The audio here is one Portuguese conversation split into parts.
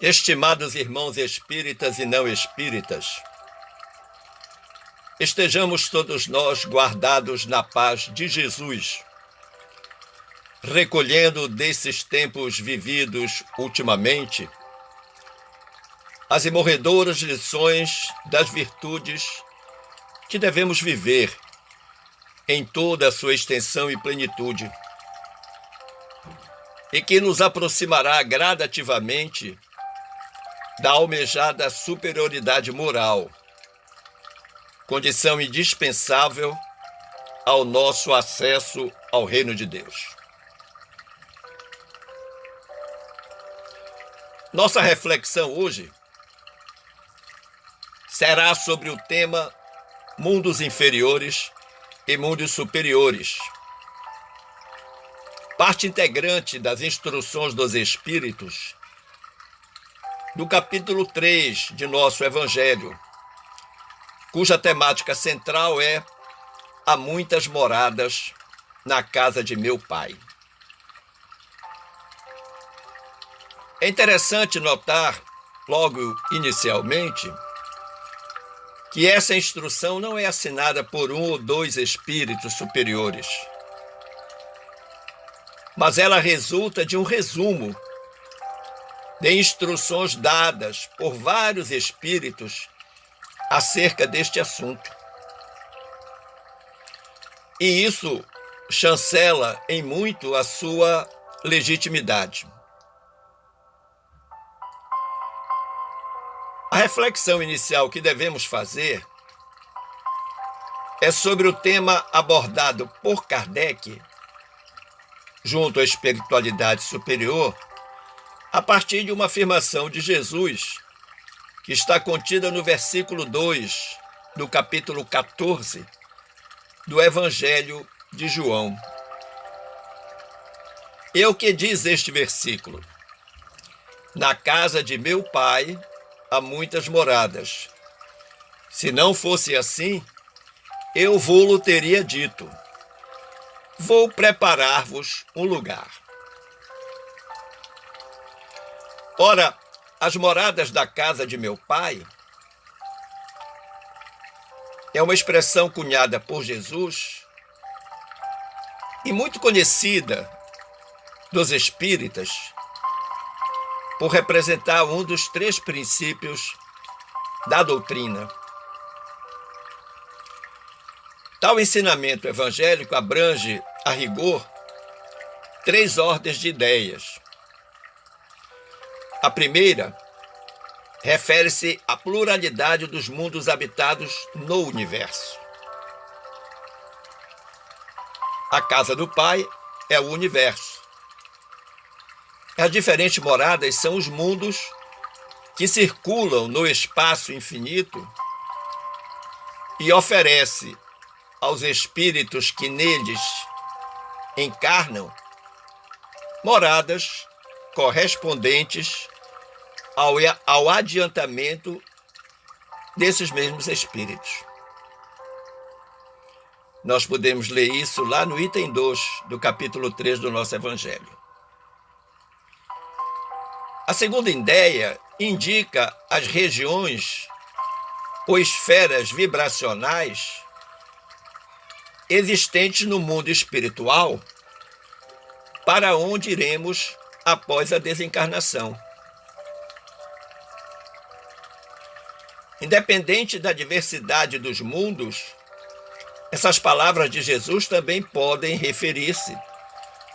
Estimados irmãos espíritas e não espíritas, estejamos todos nós guardados na paz de Jesus, recolhendo desses tempos vividos ultimamente as imorredoras lições das virtudes que devemos viver em toda a sua extensão e plenitude, e que nos aproximará gradativamente da almejada superioridade moral, condição indispensável ao nosso acesso ao reino de Deus. Nossa reflexão hoje será sobre o tema mundos inferiores e mundos superiores, parte integrante das instruções dos Espíritos, do capítulo 3 de nosso Evangelho, cuja temática central é: há muitas moradas na casa de meu Pai. É interessante notar, logo inicialmente, que essa instrução não é assinada por um ou dois espíritos superiores, mas ela resulta de um resumo de instruções dadas por vários espíritos acerca deste assunto. E isso chancela em muito a sua legitimidade. A reflexão inicial que devemos fazer é sobre o tema abordado por Kardec, junto à espiritualidade superior, a partir de uma afirmação de Jesus, que está contida no versículo 2 do capítulo 14 do Evangelho de João. E o que diz este versículo? Na casa de meu Pai há muitas moradas. Se não fosse assim, eu vô-lo teria dito: vou preparar-vos um lugar. Ora, as moradas da casa de meu Pai é uma expressão cunhada por Jesus e muito conhecida dos espíritas por representar um dos três princípios da doutrina. Tal ensinamento evangélico abrange, a rigor, três ordens de ideias. A primeira refere-se à pluralidade dos mundos habitados no universo. A casa do Pai é o universo. As diferentes moradas são os mundos que circulam no espaço infinito e oferece aos espíritos que neles encarnam moradas correspondentes ao adiantamento desses mesmos espíritos. Nós podemos ler isso lá no item 2 do capítulo 3 do nosso Evangelho. A segunda ideia indica as regiões ou esferas vibracionais existentes no mundo espiritual para onde iremos após a desencarnação. Independente da diversidade dos mundos, essas palavras de Jesus também podem referir-se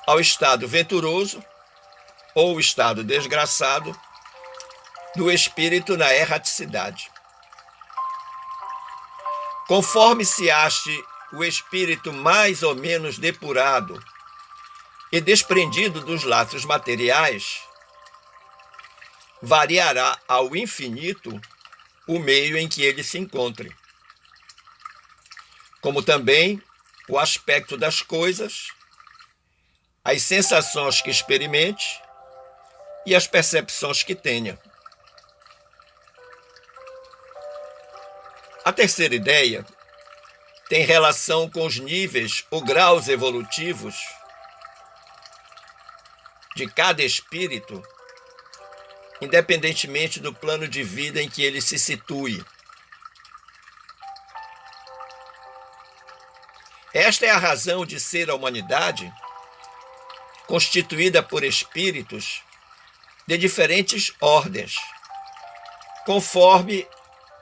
ao estado venturoso ou estado desgraçado do espírito na erraticidade. Conforme se ache o espírito mais ou menos depurado e desprendido dos laços materiais, variará ao infinito o meio em que ele se encontre, como também o aspecto das coisas, as sensações que experimente e as percepções que tenha. A terceira ideia tem relação com os níveis ou graus evolutivos de cada espírito independentemente do plano de vida em que ele se situe. Esta é a razão de ser a humanidade, constituída por espíritos de diferentes ordens, conforme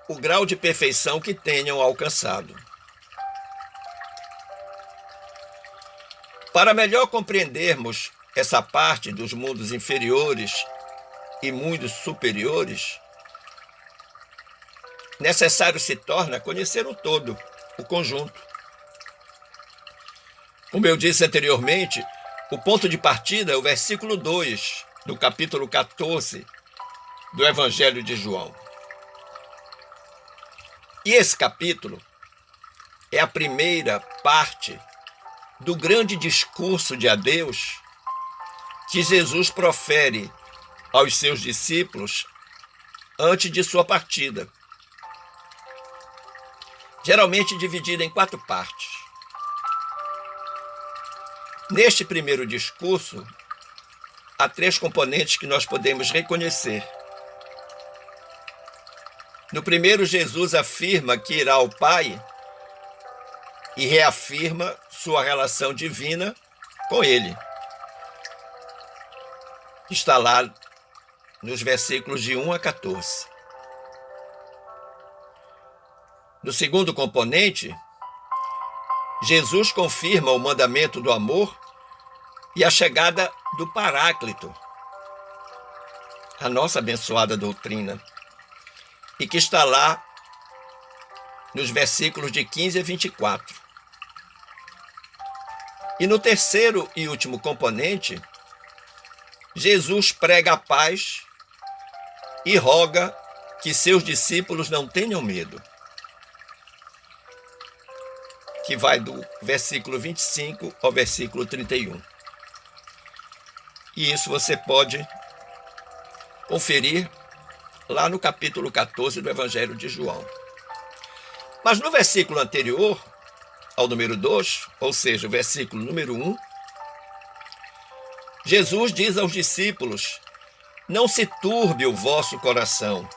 o grau de perfeição que tenham alcançado. Para melhor compreendermos essa parte dos mundos inferiores e mundos superiores, necessário se torna conhecer o todo, o conjunto. Como eu disse anteriormente, o ponto de partida é o versículo 2 do capítulo 14 do Evangelho de João. E esse capítulo é a primeira parte do grande discurso de adeus que Jesus profere aos seus discípulos antes de sua partida, geralmente dividida em 4 partes. Neste primeiro discurso, há 3 componentes que nós podemos reconhecer. No primeiro, Jesus afirma que irá ao Pai e reafirma sua relação divina com ele. Está lá nos versículos de 1 a 14. No segundo componente, Jesus confirma o mandamento do amor e a chegada do Paráclito, a nossa abençoada doutrina, e que está lá nos versículos de 15 a 24. E no terceiro e último componente, Jesus prega a paz e roga que seus discípulos não tenham medo, que vai do versículo 25 ao versículo 31. E isso você pode conferir lá no capítulo 14 do Evangelho de João. Mas no versículo anterior, ao número 2, ou seja, o versículo número 1, Jesus diz aos discípulos: não se turbe o vosso coração.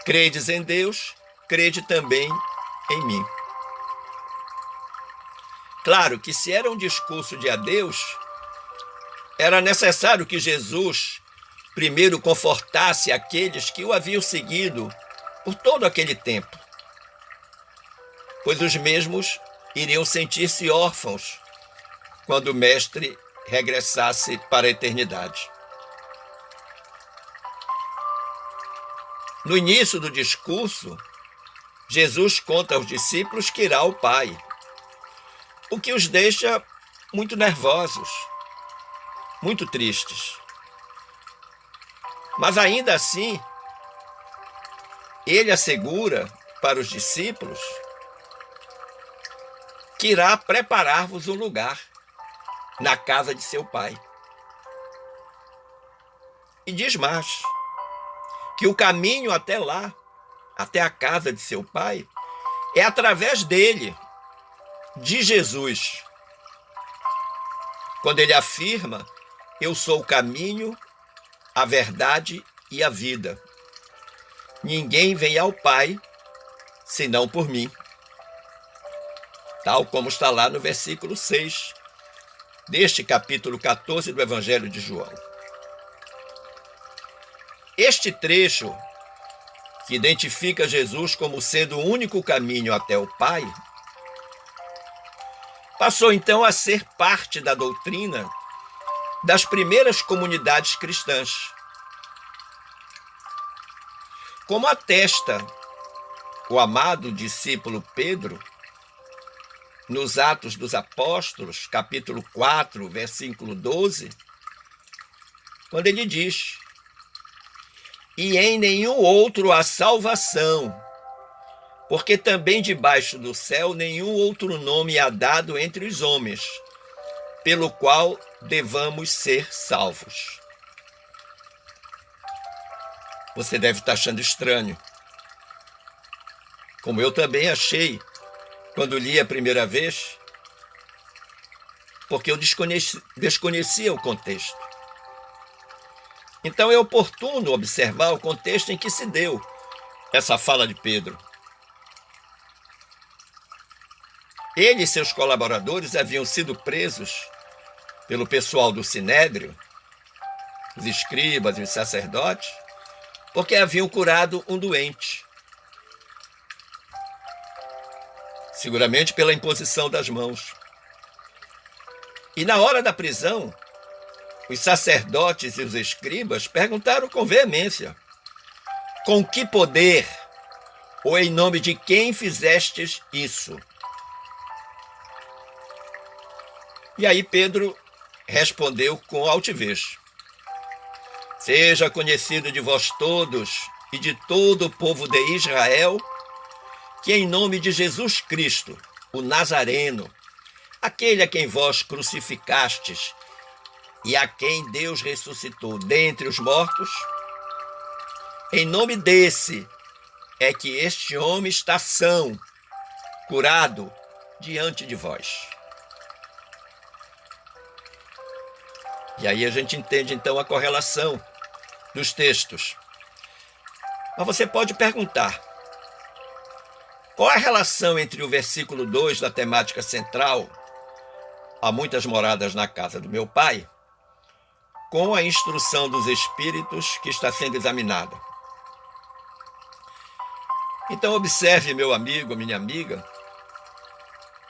Credes em Deus, crede também em mim. Claro que se era um discurso de adeus, era necessário que Jesus primeiro confortasse aqueles que o haviam seguido por todo aquele tempo, pois os mesmos iriam sentir-se órfãos quando o Mestre regressasse para a eternidade. No início do discurso, Jesus conta aos discípulos que irá ao Pai, o que os deixa muito nervosos, muito tristes. Mas ainda assim, ele assegura para os discípulos que irá preparar-vos um lugar na casa de seu Pai. E diz mais, que o caminho até lá, até a casa de seu Pai, é através dele, de Jesus. Quando ele afirma: eu sou o caminho, a verdade e a vida. Ninguém vem ao Pai senão por mim. Tal como está lá no versículo 6 deste capítulo 14 do Evangelho de João. Este trecho, que identifica Jesus como sendo o único caminho até o Pai, passou então a ser parte da doutrina das primeiras comunidades cristãs. Como atesta o amado discípulo Pedro, nos Atos dos Apóstolos, capítulo 4, versículo 12, quando ele diz: e em nenhum outro há salvação, porque também debaixo do céu nenhum outro nome há dado entre os homens, pelo qual devamos ser salvos. Você deve estar achando estranho, como eu também achei quando li a primeira vez, porque eu desconhecia o contexto. Então é oportuno observar o contexto em que se deu essa fala de Pedro. Ele e seus colaboradores haviam sido presos pelo pessoal do Sinédrio, os escribas e os sacerdotes, porque haviam curado um doente. Seguramente pela imposição das mãos. E na hora da prisão, os sacerdotes e os escribas perguntaram com veemência: com que poder ou em nome de quem fizestes isso? E aí Pedro respondeu com altivez: seja conhecido de vós todos e de todo o povo de Israel, que em nome de Jesus Cristo, o Nazareno, aquele a quem vós crucificastes e a quem Deus ressuscitou dentre os mortos, em nome desse é que este homem está são, curado diante de vós. E aí a gente entende então a correlação dos textos. Mas você pode perguntar: qual a relação entre o versículo 2 da temática central, há muitas moradas na casa do meu pai, com a instrução dos espíritos que está sendo examinada? Então observe, meu amigo, minha amiga,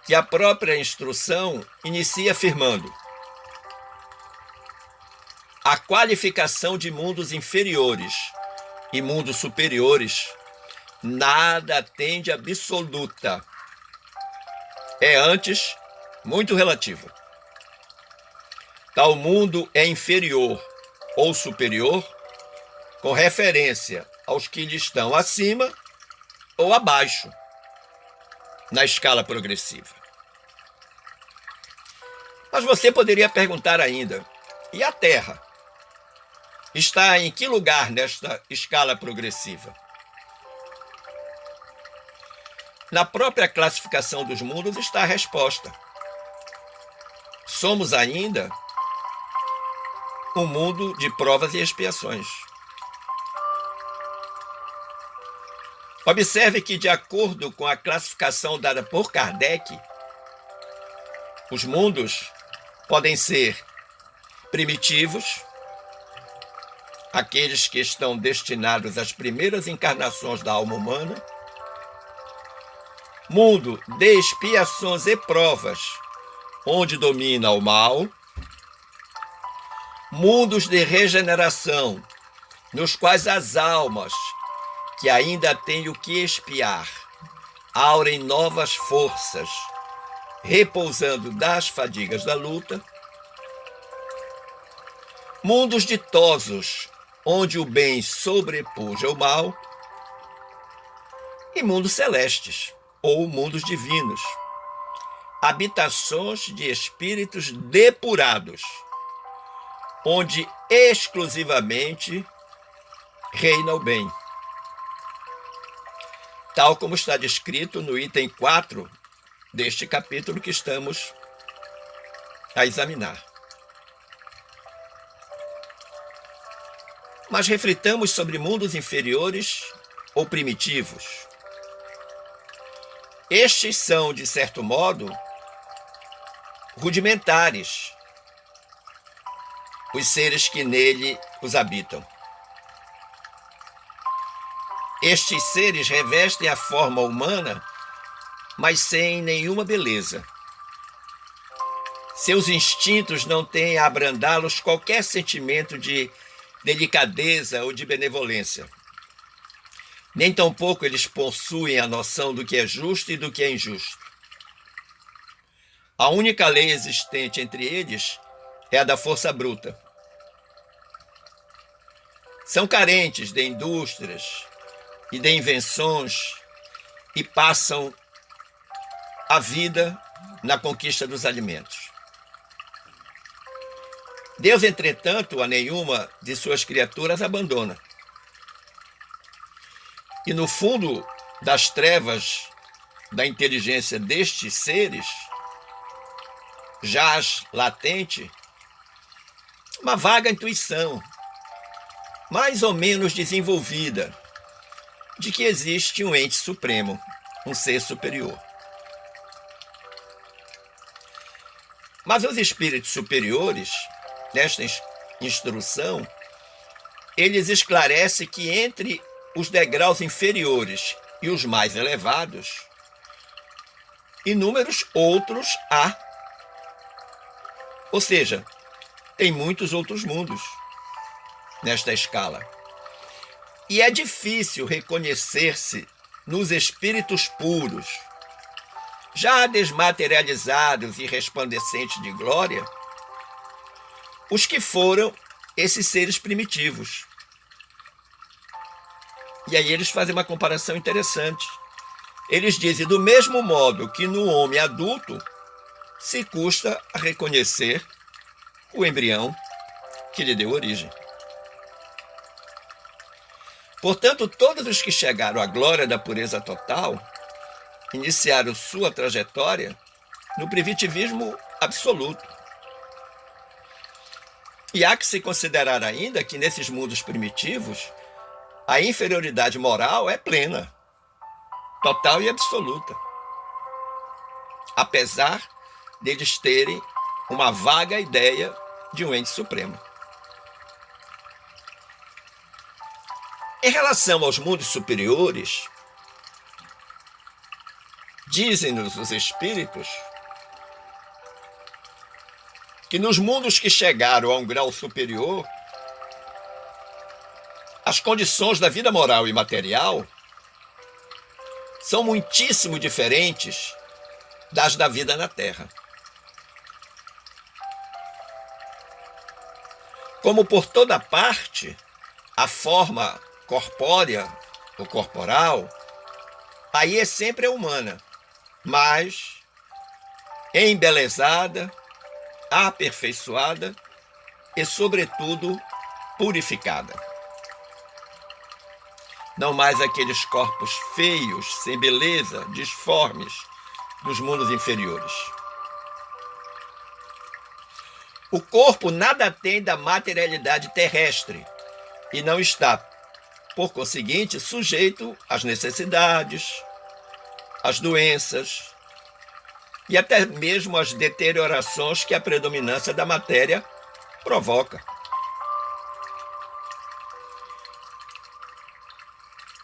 que a própria instrução inicia afirmando: a qualificação de mundos inferiores e mundos superiores nada tem de absoluta. É antes muito relativa. Tal mundo é inferior ou superior com referência aos que lhe estão acima ou abaixo na escala progressiva. Mas você poderia perguntar ainda: e a Terra? Está em que lugar nesta escala progressiva? Na própria classificação dos mundos está a resposta. Somos ainda um mundo de provas e expiações. Observe que, de acordo com a classificação dada por Kardec, os mundos podem ser primitivos, aqueles que estão destinados às primeiras encarnações da alma humana, mundo de expiações e provas, onde domina o mal, mundos de regeneração, nos quais as almas que ainda têm o que expiar aurem novas forças, repousando das fadigas da luta, mundos ditosos, onde o bem sobrepuja o mal, e mundos celestes, ou mundos divinos, habitações de espíritos depurados, onde exclusivamente reina o bem. Tal como está descrito no item 4 deste capítulo que estamos a examinar. Mas reflitamos sobre mundos inferiores ou primitivos. Estes são, de certo modo, rudimentares, os seres que nele os habitam. Estes seres revestem a forma humana, mas sem nenhuma beleza. Seus instintos não têm a abrandá-los qualquer sentimento de delicadeza ou de benevolência. Nem tampouco eles possuem a noção do que é justo e do que é injusto. A única lei existente entre eles é a da força bruta. São carentes de indústrias e de invenções e passam a vida na conquista dos alimentos. Deus, entretanto, a nenhuma de suas criaturas abandona. E no fundo das trevas da inteligência destes seres, jaz latente uma vaga intuição mais ou menos desenvolvida de que existe um ente supremo, um ser superior. Mas os espíritos superiores, nesta instrução, eles esclarecem que entre os degraus inferiores e os mais elevados, inúmeros outros há. Ou seja, tem muitos outros mundos nesta escala. E é difícil reconhecer-se nos espíritos puros, já desmaterializados e resplandecentes de glória, os que foram esses seres primitivos. E aí eles fazem uma comparação interessante. Eles dizem, do mesmo modo que no homem adulto se custa a reconhecer o embrião que lhe deu origem. Portanto, todos os que chegaram à glória da pureza total iniciaram sua trajetória no primitivismo absoluto. E há que se considerar ainda que nesses mundos primitivos a inferioridade moral é plena, total e absoluta, apesar deles terem uma vaga ideia de um ente supremo. Em relação aos mundos superiores, dizem-nos os espíritos que nos mundos que chegaram a um grau superior, as condições da vida moral e material são muitíssimo diferentes das da vida na Terra. Como por toda parte, a forma corpórea ou corporal, aí é sempre humana, mas embelezada, aperfeiçoada e, sobretudo, purificada. Não mais aqueles corpos feios, sem beleza, disformes dos mundos inferiores. O corpo nada tem da materialidade terrestre e não está, por conseguinte, sujeito às necessidades, às doenças e até mesmo às deteriorações que a predominância da matéria provoca.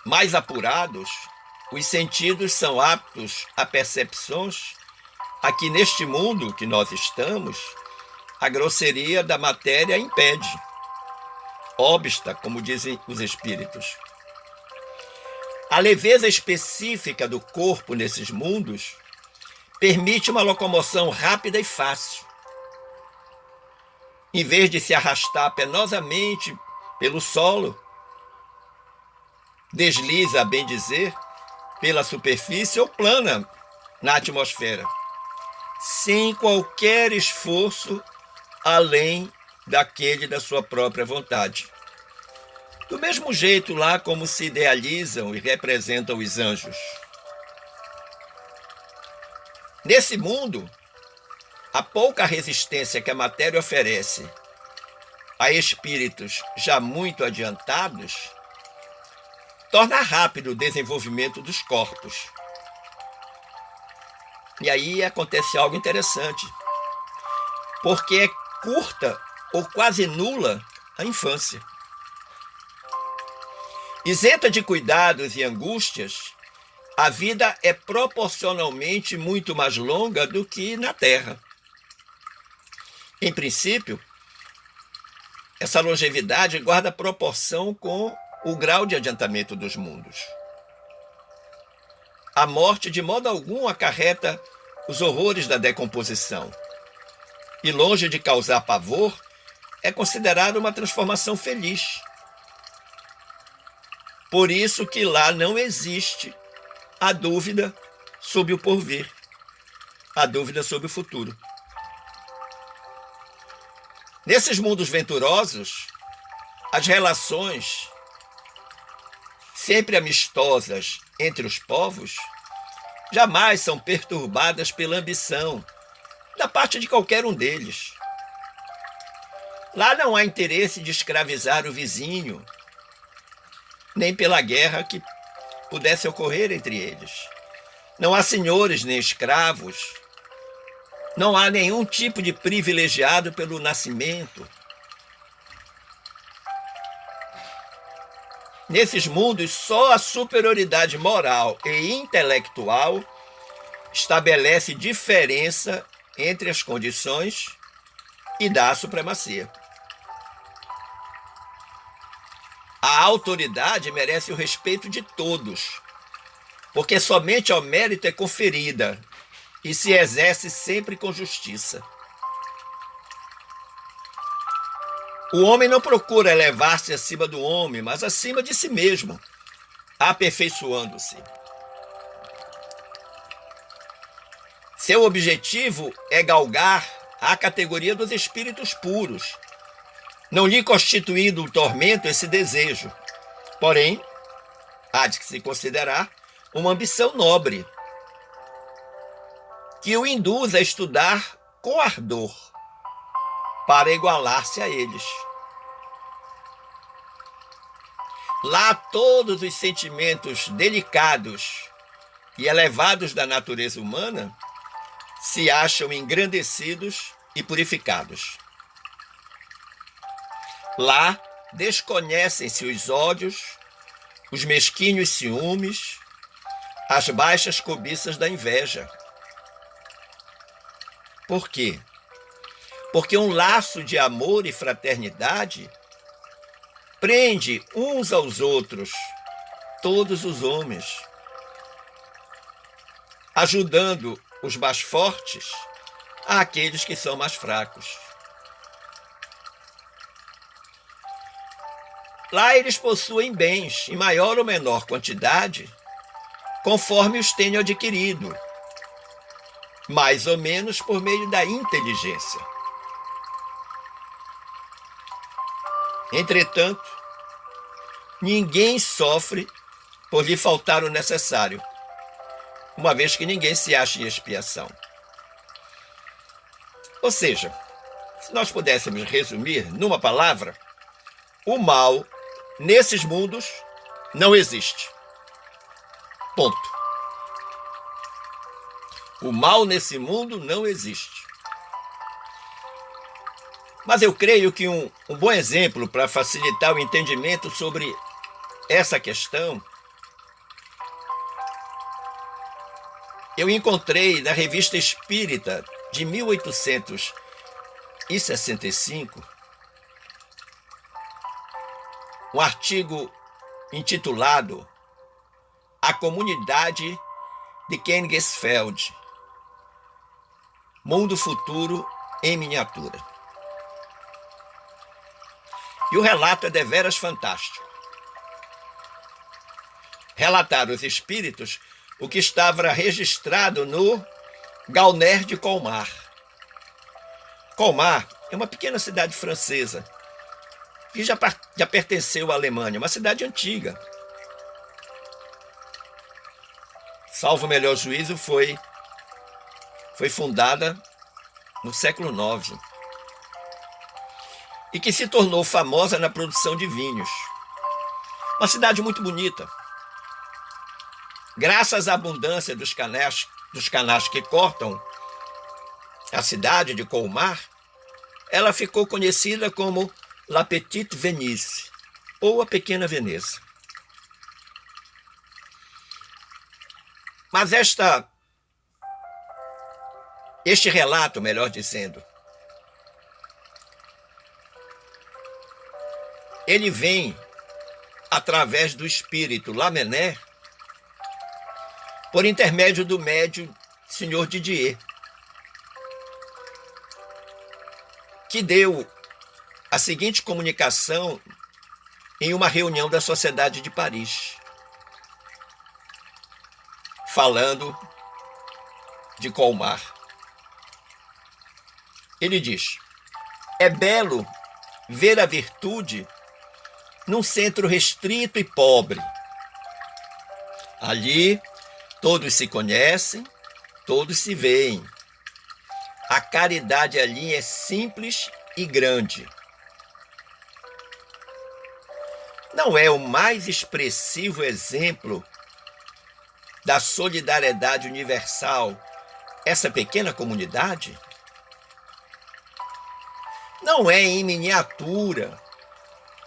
Mais apurados, os sentidos são aptos a percepções a que neste mundo que nós estamos, a grosseria da matéria impede, obsta, como dizem os espíritos. A leveza específica do corpo nesses mundos permite uma locomoção rápida e fácil. Em vez de se arrastar penosamente pelo solo, desliza, a bem dizer, pela superfície ou plana na atmosfera, sem qualquer esforço além daquele da sua própria vontade. Do mesmo jeito lá como se idealizam e representam os anjos. Nesse mundo, a pouca resistência que a matéria oferece a espíritos já muito adiantados torna rápido o desenvolvimento dos corpos. E aí acontece algo interessante, porque é curta ou quase nula a infância. Isenta de cuidados e angústias, a vida é proporcionalmente muito mais longa do que na Terra. Em princípio, essa longevidade guarda proporção com o grau de adiantamento dos mundos. A morte, de modo algum, acarreta os horrores da decomposição. E longe de causar pavor, é considerada uma transformação feliz. Por isso que lá não existe a dúvida sobre o porvir, a dúvida sobre o futuro. Nesses mundos venturosos, as relações, sempre amistosas entre os povos, jamais são perturbadas pela ambição da parte de qualquer um deles. Lá não há interesse de escravizar o vizinho, nem pela guerra que pudesse ocorrer entre eles. Não há senhores nem escravos. Não há nenhum tipo de privilegiado pelo nascimento. Nesses mundos, só a superioridade moral e intelectual estabelece diferença entre as condições e dá a supremacia. A autoridade merece o respeito de todos, porque somente ao mérito é conferida e se exerce sempre com justiça. O homem não procura elevar-se acima do homem, mas acima de si mesmo, aperfeiçoando-se. Seu objetivo é galgar a categoria dos espíritos puros, não lhe constituindo um tormento esse desejo. Porém, há de se considerar uma ambição nobre, que o induz a estudar com ardor, para igualar-se a eles. Lá todos os sentimentos delicados e elevados da natureza humana se acham engrandecidos e purificados. Lá desconhecem-se os ódios, os mesquinhos ciúmes, as baixas cobiças da inveja. Por quê? Porque um laço de amor e fraternidade prende uns aos outros, todos os homens, ajudando os mais fortes àqueles que são mais fracos. Lá eles possuem bens, em maior ou menor quantidade, conforme os tenham adquirido, mais ou menos por meio da inteligência. Entretanto, ninguém sofre por lhe faltar o necessário, uma vez que ninguém se acha em expiação. Ou seja, se nós pudéssemos resumir numa palavra, o mal nesses mundos não existe. Ponto. O mal nesse mundo não existe. Mas eu creio que um bom exemplo para facilitar o entendimento sobre essa questão, eu encontrei na Revista Espírita de 1865 um artigo intitulado A Comunidade de Kenigsfeld, Mundo Futuro em Miniatura. E o relato é deveras fantástico. Relataram os espíritos o que estava registrado no Gauner de Colmar. Colmar é uma pequena cidade francesa que já pertenceu à Alemanha, uma cidade antiga. Salvo o melhor juízo, foi fundada no século IX e que se tornou famosa na produção de vinhos. Uma cidade muito bonita. Graças à abundância dos canais que cortam a cidade de Colmar, ela ficou conhecida como La Petite Venise, ou a Pequena Veneza. Mas este relato, melhor dizendo, ele vem através do espírito Lamennais, por intermédio do médium Senhor Didier, que deu a seguinte comunicação em uma reunião da Sociedade de Paris, falando de Colmar. Ele diz: é belo ver a virtude num centro restrito e pobre. Ali, todos se conhecem, todos se veem. A caridade ali é simples e grande. Não é o mais expressivo exemplo da solidariedade universal essa pequena comunidade? Não é em miniatura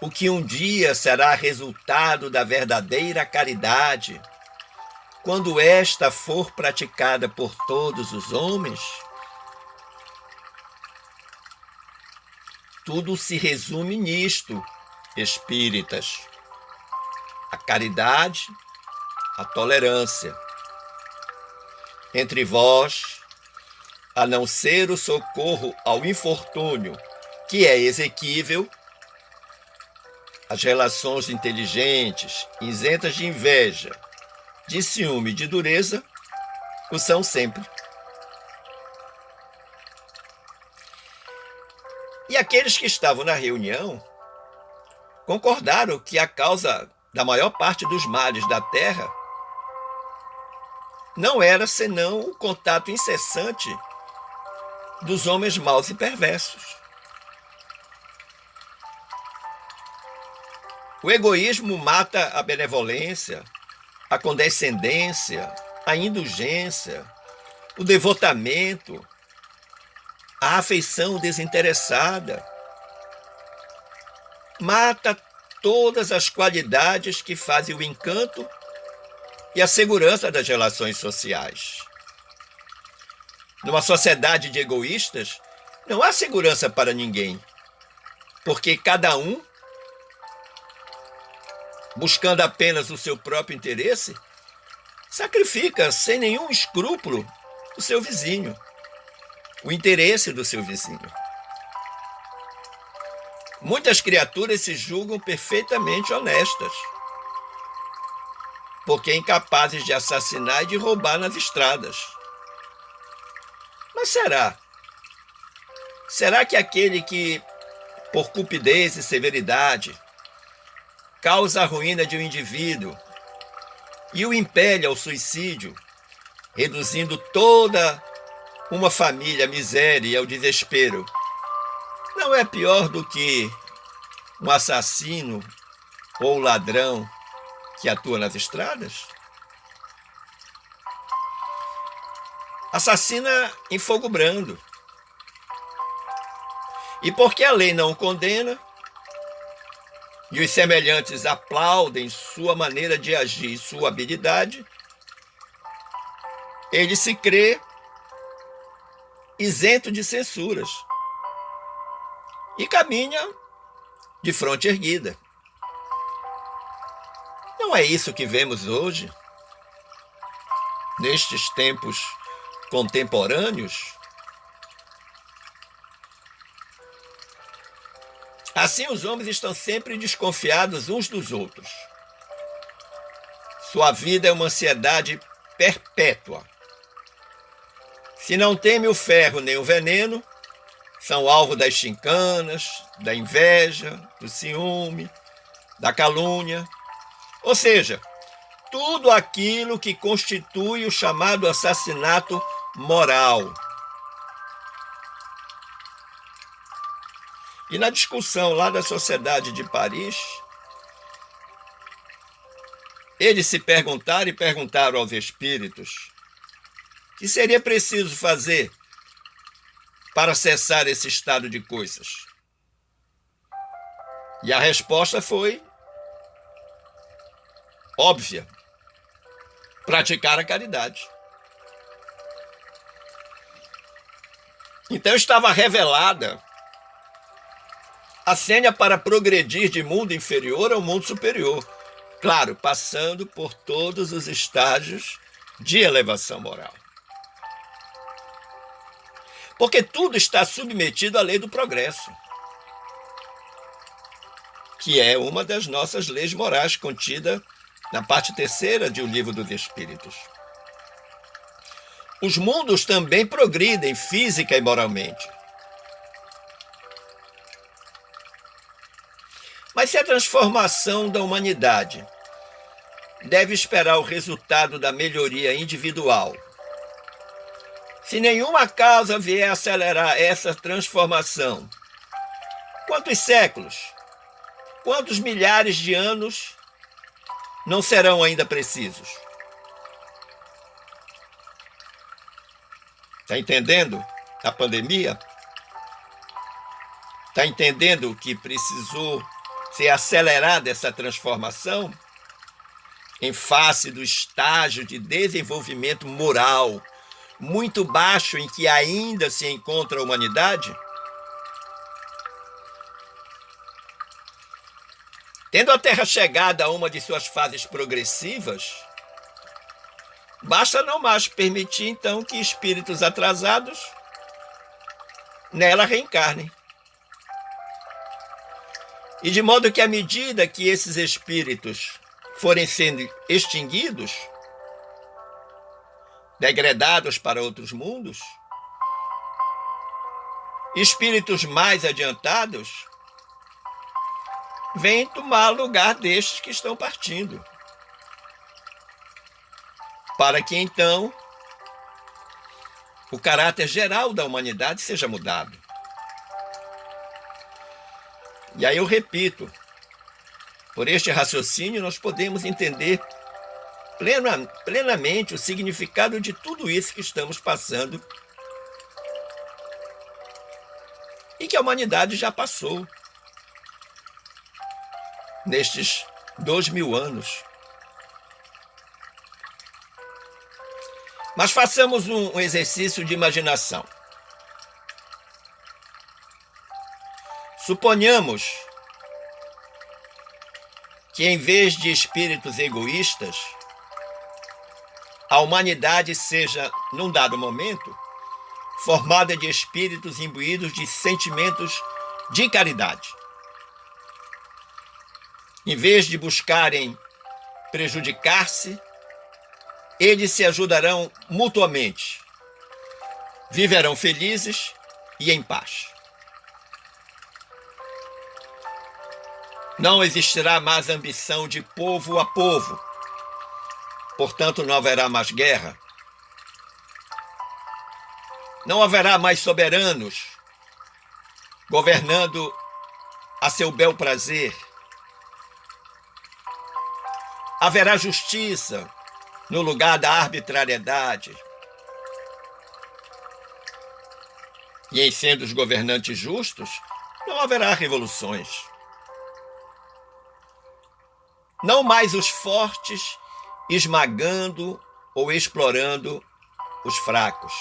o que um dia será resultado da verdadeira caridade, quando esta for praticada por todos os homens? Tudo se resume nisto, espíritas: a caridade, a tolerância. Entre vós, a não ser o socorro ao infortúnio, que é exequível, as relações inteligentes, isentas de inveja, de ciúme e de dureza, o são sempre. E aqueles que estavam na reunião concordaram que a causa da maior parte dos males da terra não era senão o contato incessante dos homens maus e perversos. O egoísmo mata a benevolência, a condescendência, a indulgência, o devotamento, a afeição desinteressada. Mata todas as qualidades que fazem o encanto e a segurança das relações sociais. Numa sociedade de egoístas, não há segurança para ninguém, porque cada um, buscando apenas o seu próprio interesse, sacrifica sem nenhum escrúpulo o seu vizinho, o interesse do seu vizinho. Muitas criaturas se julgam perfeitamente honestas, porque incapazes de assassinar e de roubar nas estradas. Mas será que aquele que, por cupidez e severidade, causa a ruína de um indivíduo e o impele ao suicídio, reduzindo toda uma família à miséria e ao desespero, não é pior do que um assassino ou ladrão que atua nas estradas? Assassina em fogo brando. E porque a lei não o condena, e os semelhantes aplaudem sua maneira de agir e sua habilidade, ele se crê isento de censuras e caminha de fronte erguida. Não é isso que vemos hoje, nestes tempos contemporâneos? Assim, os homens estão sempre desconfiados uns dos outros. Sua vida é uma ansiedade perpétua. Se não teme o ferro nem o veneno, são alvo das chincanas, da inveja, do ciúme, da calúnia, ou seja, tudo aquilo que constitui o chamado assassinato moral. E na discussão lá da Sociedade de Paris, eles se perguntaram e perguntaram aos espíritos o que seria preciso fazer para cessar esse estado de coisas. E a resposta foi óbvia: praticar a caridade. Então estava revelada a senha para progredir de mundo inferior ao mundo superior, claro, passando por todos os estágios de elevação moral. Porque tudo está submetido à lei do progresso, que é uma das nossas leis morais contida na parte 3ª de O Livro dos Espíritos. Os mundos também progridem física e moralmente. Mas se a transformação da humanidade deve esperar o resultado da melhoria individual, se nenhuma causa vier acelerar essa transformação, quantos séculos, quantos milhares de anos não serão ainda precisos? Está entendendo a pandemia? Está entendendo que precisou ser acelerada essa transformação em face do estágio de desenvolvimento moral muito baixo em que ainda se encontra a humanidade? Tendo a Terra chegado a uma de suas fases progressivas, basta não mais permitir, então, que espíritos atrasados nela reencarnem. E de modo que, à medida que esses espíritos forem sendo extinguidos, degradados para outros mundos, espíritos mais adiantados vêm tomar lugar destes que estão partindo, para que então o caráter geral da humanidade seja mudado. E aí eu repito, por este raciocínio nós podemos entender plenamente o significado de tudo isso que estamos passando e que a humanidade já passou nestes 2000 anos. Mas façamos um exercício de imaginação. Suponhamos que, em vez de espíritos egoístas, a humanidade seja, num dado momento, formada de espíritos imbuídos de sentimentos de caridade. Em vez de buscarem prejudicar-se, eles se ajudarão mutuamente, viverão felizes e em paz. Não existirá mais ambição de povo a povo, portanto não haverá mais guerra. Não haverá mais soberanos governando a seu bel prazer. Haverá justiça no lugar da arbitrariedade. E em sendo os governantes justos, não haverá revoluções. Não mais os fortes esmagando ou explorando os fracos.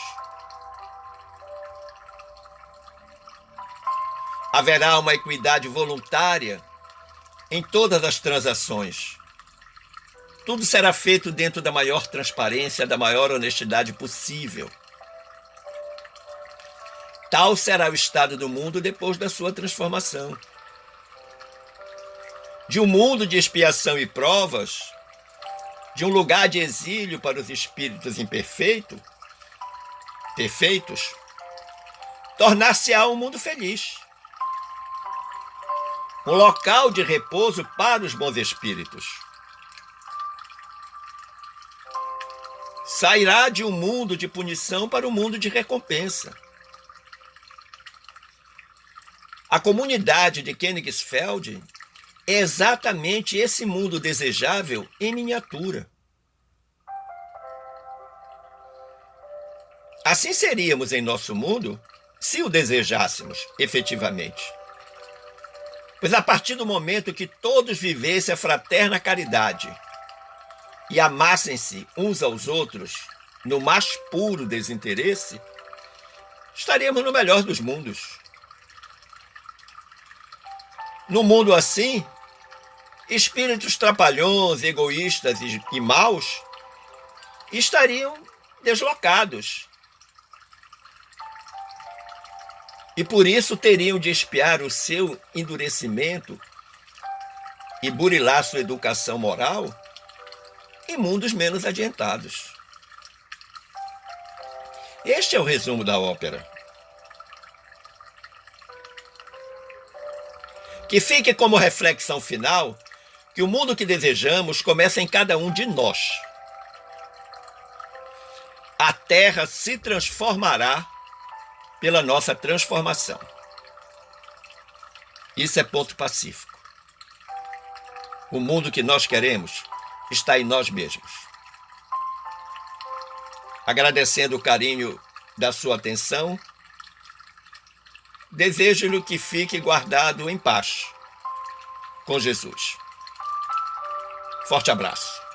Haverá uma equidade voluntária em todas as transações. Tudo será feito dentro da maior transparência, da maior honestidade possível. Tal será o estado do mundo depois da sua transformação. De um mundo de expiação e provas, de um lugar de exílio para os espíritos perfeitos, tornar-se-á um mundo feliz. Um local de repouso para os bons espíritos. Sairá de um mundo de punição para um mundo de recompensa. A comunidade de Königsfeld é exatamente esse mundo desejável em miniatura. Assim seríamos em nosso mundo se o desejássemos efetivamente. Pois a partir do momento que todos vivessem a fraterna caridade e amassem-se uns aos outros no mais puro desinteresse, estaríamos no melhor dos mundos. No mundo assim, espíritos trapalhões, egoístas e maus estariam deslocados. E por isso teriam de expiar o seu endurecimento e burilar sua educação moral em mundos menos adiantados. Este é o resumo da ópera. Que fique como reflexão final que o mundo que desejamos começa em cada um de nós. A Terra se transformará pela nossa transformação. Isso é ponto pacífico. O mundo que nós queremos está em nós mesmos. Agradecendo o carinho da sua atenção, desejo-lhe que fique guardado em paz com Jesus. Forte abraço.